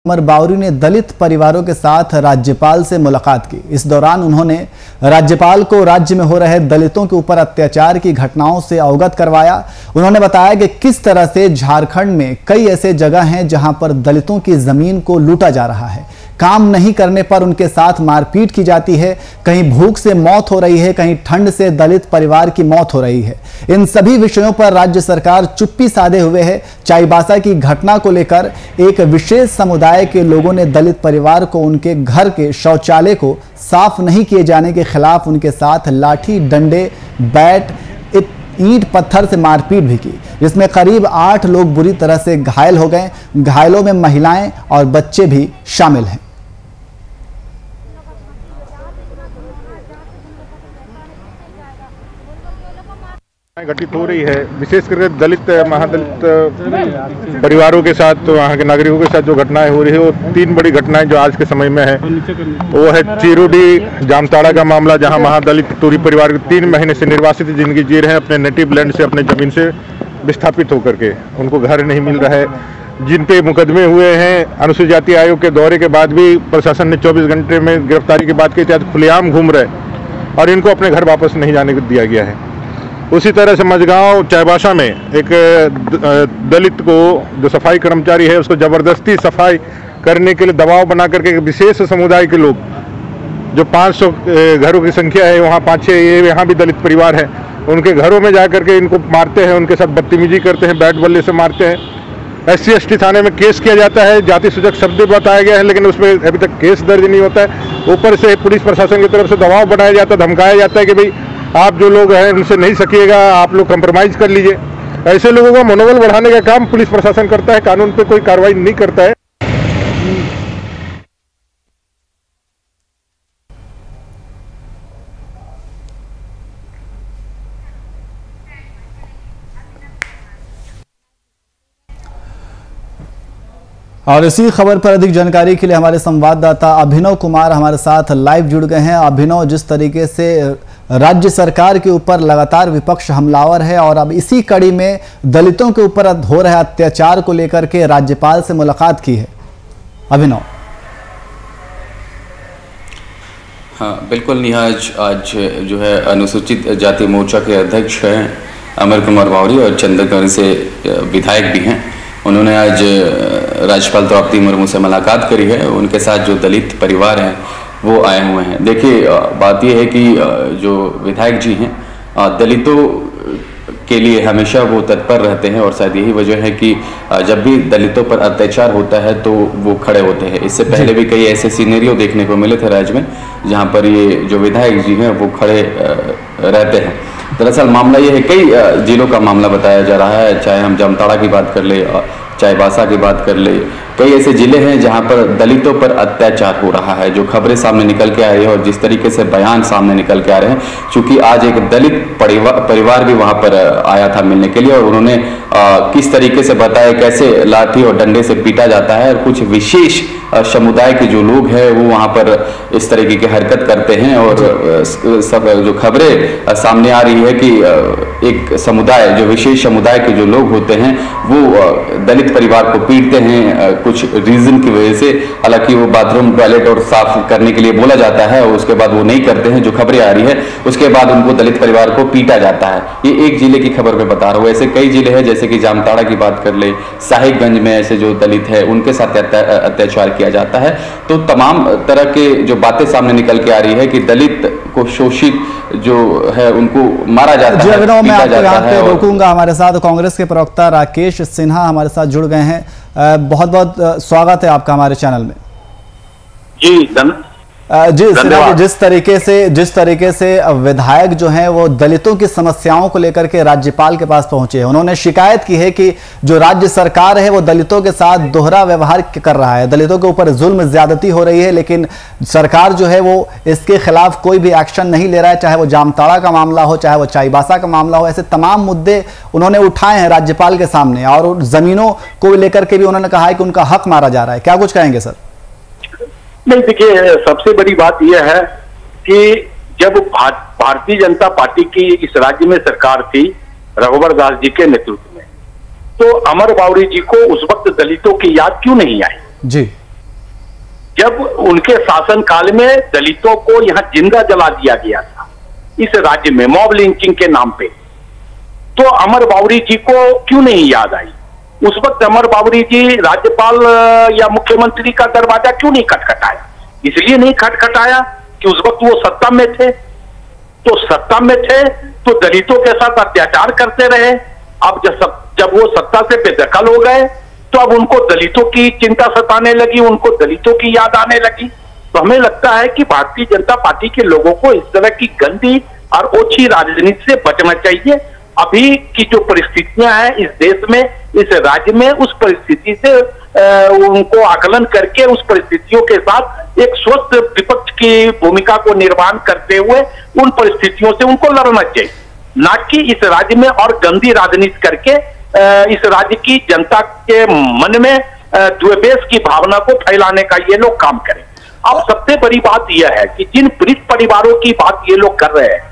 अमर बावरी ने दलित परिवारों के साथ राज्यपाल से मुलाकात की। इस दौरान उन्होंने राज्यपाल को राज्य में हो रहे दलितों के ऊपर अत्याचार की घटनाओं से अवगत करवाया। उन्होंने बताया कि किस तरह से झारखंड में कई ऐसे जगह हैं जहां पर दलितों की जमीन को लूटा जा रहा है, काम नहीं करने पर उनके साथ मारपीट की जाती है, कहीं भूख से मौत हो रही है, कहीं ठंड से दलित परिवार की मौत हो रही है। इन सभी विषयों पर राज्य सरकार चुप्पी साधे हुए है। चाईबासा की घटना को लेकर एक विशेष समुदाय के लोगों ने दलित परिवार को उनके घर के शौचालय को साफ नहीं किए जाने के खिलाफ उनके साथ लाठी, डंडे, बैट, ईंट पत्थर से मारपीट भी की, जिसमें करीब 8 लोग बुरी तरह से घायल हो गए। घायलों में महिलाएं और बच्चे भी शामिल हैं। घटित हो रही है, विशेष करके दलित महादलित परिवारों के साथ, वहाँ के नागरिकों के साथ जो घटनाएं हो रही है, वो 3 बड़ी घटनाएं जो आज के समय में है वो है चिरोडी जामताड़ा का मामला, जहां महादलित टोरी परिवार के 3 महीने से निर्वासित जिंदगी जी रहे हैं, अपने नेटिव लैंड से, अपने जमीन से विस्थापित होकर के। उनको घर नहीं मिल रहा है, जिन पे मुकदमे हुए हैं। अनुसूचित जाति आयोग के दौरे के बाद भी प्रशासन ने 24 घंटे में गिरफ्तारी की बात की थी, आज खुलेआम घूम रहे और इनको अपने घर वापस नहीं जाने को दिया गया है। उसी तरह से मझगांव चाईबासा में एक दलित को, जो सफाई कर्मचारी है, उसको जबरदस्ती सफाई करने के लिए दबाव बना करके विशेष समुदाय के लोग, जो 500 घरों की संख्या है, वहाँ 5-6 यहाँ भी दलित परिवार है, उनके घरों में जाकर के इनको मारते हैं, उनके साथ बदतमीजी करते हैं, बैट बल्ले से मारते हैं। SC/ST थाने में केस किया जाता है, जाति सूचक शब्द बताया गया है, लेकिन उसमें अभी तक केस दर्ज नहीं होता है। ऊपर से पुलिस प्रशासन की तरफ से दबाव बनाया जाता है, धमकाया जाता है कि भाई आप जो लोग हैं उनसे नहीं सकिएगा, आप लोग कंप्रोमाइज कर लीजिए। ऐसे लोगों का मनोबल बढ़ाने का काम पुलिस प्रशासन करता है, कानून पे कोई कार्रवाई नहीं करता है। और इसी खबर पर अधिक जानकारी के लिए हमारे संवाददाता अभिनव कुमार हमारे साथ लाइव जुड़ गए हैं। अभिनव, जिस तरीके से राज्य सरकार के ऊपर लगातार विपक्ष हमलावर है और अब इसी कड़ी में दलितों के ऊपर हो रहे अत्याचार को लेकर के राज्यपाल से मुलाकात की है, अभिनव। हाँ बिल्कुल निहाज, आज जो है अनुसूचित जाति मोर्चा के अध्यक्ष हैं अमर कुमार बावरी और चंद्रगढ़ से विधायक भी हैं। उन्होंने आज राज्यपाल द्रौपदी मुर्मू से मुलाकात करी है। उनके साथ जो दलित परिवार हैं वो आए हुए हैं। देखिए, बात यह है कि जो विधायक जी हैं दलितों के लिए हमेशा वो तत्पर रहते हैं और शायद यही वजह है कि जब भी दलितों पर अत्याचार होता है तो वो खड़े होते हैं। इससे पहले भी कई ऐसे सीनेरियो देखने को मिले थे राज्य में, जहाँ पर ये जो विधायक जी हैं वो खड़े रहते हैं। दरअसल मामला ये है, कई जिलों का मामला बताया जा रहा है, चाहे हम जामताड़ा की बात कर ले, चाईबासा की बात कर ले, कई ऐसे जिले हैं जहां पर दलितों पर अत्याचार हो रहा है। जो खबरें सामने निकल के आ रही है और जिस तरीके से बयान सामने निकल के आ रहे हैं, चूंकि आज एक दलित परिवार भी वहां पर आया था मिलने के लिए और उन्होंने किस तरीके से बताया कैसे लाठी और डंडे से पीटा जाता है और कुछ विशेष समुदाय के जो लोग हैं वो वहां पर इस तरीके की हरकत करते हैं। और सब जो खबरें सामने आ रही है कि एक समुदाय, जो विशेष समुदाय के जो लोग होते हैं वो दलित परिवार को पीटते हैं कुछ रीजन की वजह से। हालांकि वो बाथरूम, टॉयलेट और साफ करने के लिए बोला जाता है और उसके बाद वो नहीं करते हैं, जो खबरें आ रही है उसके बाद उनको दलित परिवार को पीटा जाता है। ये एक जिले की खबर मैं बता रहा हूँ, ऐसे कई जिले हैं, जैसे कि जामताड़ा की बात कर ले, साहिबगंज में ऐसे जो दलित है उनके साथ अत्याचार किया जाता है। तो तमाम तरह के जो बातें सामने निकल के आ रही है कि दलित को शोषित जो है उनको मारा जाता है, मैं आपको यहाँ पे रोकूंगा। हमारे साथ कांग्रेस के प्रवक्ता राकेश सिन्हा हमारे साथ जुड़ गए हैं। बहुत बहुत स्वागत है आपका हमारे चैनल में। जी सिन्हा, जिस तरीके से विधायक जो हैं वो दलितों की समस्याओं को लेकर के राज्यपाल के पास पहुंचे हैं, उन्होंने शिकायत की है कि जो राज्य सरकार है वो दलितों के साथ दोहरा व्यवहार कर रहा है, दलितों के ऊपर जुल्म ज्यादती हो रही है, लेकिन सरकार जो है वो इसके खिलाफ कोई भी एक्शन नहीं ले रहा है। चाहे वो जामताड़ा का मामला हो, चाहे वो चाईबासा का मामला हो, ऐसे तमाम मुद्दे उन्होंने उठाए हैं राज्यपाल के सामने और जमीनों को लेकर के भी उन्होंने कहा है कि उनका हक मारा जा रहा है। क्या कुछ कहेंगे सर? नहीं, देखिए, सबसे बड़ी बात यह है कि जब भारतीय जनता पार्टी की इस राज्य में सरकार थी रघुवर दास जी के नेतृत्व में, तो अमर बावरी जी को उस वक्त दलितों की याद क्यों नहीं आई? जी, उनके शासनकाल में दलितों को यहाँ जिंदा जला दिया गया था इस राज्य में मॉब लिंचिंग के नाम पे। तो अमर बावरी जी को क्यों नहीं याद आई? उस वक्त अमर बावरी जी राज्यपाल या मुख्यमंत्री का दरवाजा क्यों नहीं खटखटाया? इसलिए नहीं खटखटाया कि उस वक्त वो सत्ता में थे। तो सत्ता में थे तो दलितों के साथ अत्याचार करते रहे। अब जब वो सत्ता से बेदखल हो गए तो अब उनको दलितों की चिंता सताने लगी, उनको दलितों की याद आने लगी। तो हमें लगता है कि भारतीय जनता पार्टी के लोगों को इस तरह की गंदी और ओछी राजनीति से बचना चाहिए। अभी की जो परिस्थितियां हैं इस देश में, इस राज्य में, उस परिस्थिति से उनको आकलन करके उस परिस्थितियों के साथ एक स्वस्थ विपक्ष की भूमिका को निर्वहन करते हुए उन परिस्थितियों से उनको लड़ना चाहिए, ना कि इस राज्य में और गंदी राजनीति करके इस राज्य की जनता के मन में द्वेष की भावना को फैलाने का ये लोग काम करें। अब सबसे बड़ी बात यह है कि जिन पीड़ित परिवारों की बात ये लोग कर रहे हैं,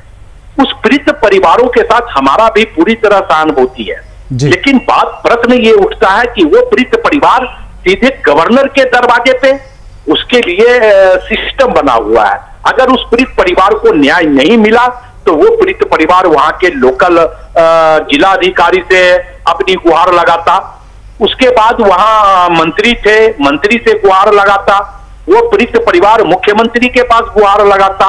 उस पीड़ित परिवारों के साथ हमारा भी पूरी तरह सहानुभूति है। लेकिन प्रश्न ये उठता है कि वो पीड़ित परिवार सीधे गवर्नर के दरवाजे पे, उसके लिए सिस्टम बना हुआ है। अगर उस पीड़ित परिवार को न्याय नहीं मिला तो वो पीड़ित परिवार वहां के लोकल जिला अधिकारी से अपनी गुहार लगाता, उसके बाद वहां मंत्री थे, मंत्री से गुहार लगाता, वो पीड़ित परिवार मुख्यमंत्री के पास गुहार लगाता।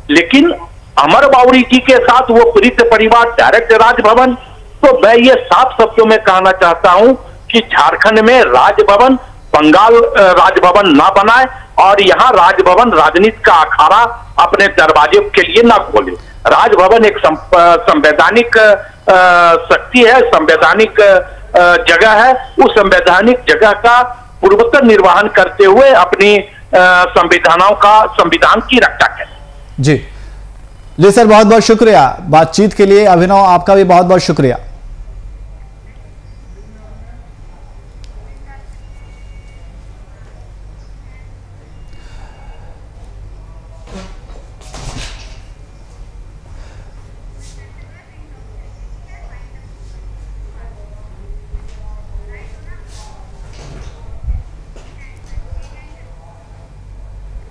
लेकिन अमर बावरी जी के साथ वो पीड़ित परिवार डायरेक्ट राजभवन। तो मैं ये साफ शब्दों में कहना चाहता हूं कि झारखंड में राजभवन बंगाल राजभवन ना बनाए और यहाँ राजभवन राजनीति का अखाड़ा अपने दरवाजे के लिए ना खोले। राजभवन एक संवैधानिक शक्ति है, संवैधानिक जगह है। उस संवैधानिक जगह का पूर्वोत्तर निर्वहन करते हुए अपनी संविधान की रक्षा करें। जी सर, बहुत बहुत शुक्रिया बातचीत के लिए। अभिनव, आपका भी बहुत बहुत शुक्रिया।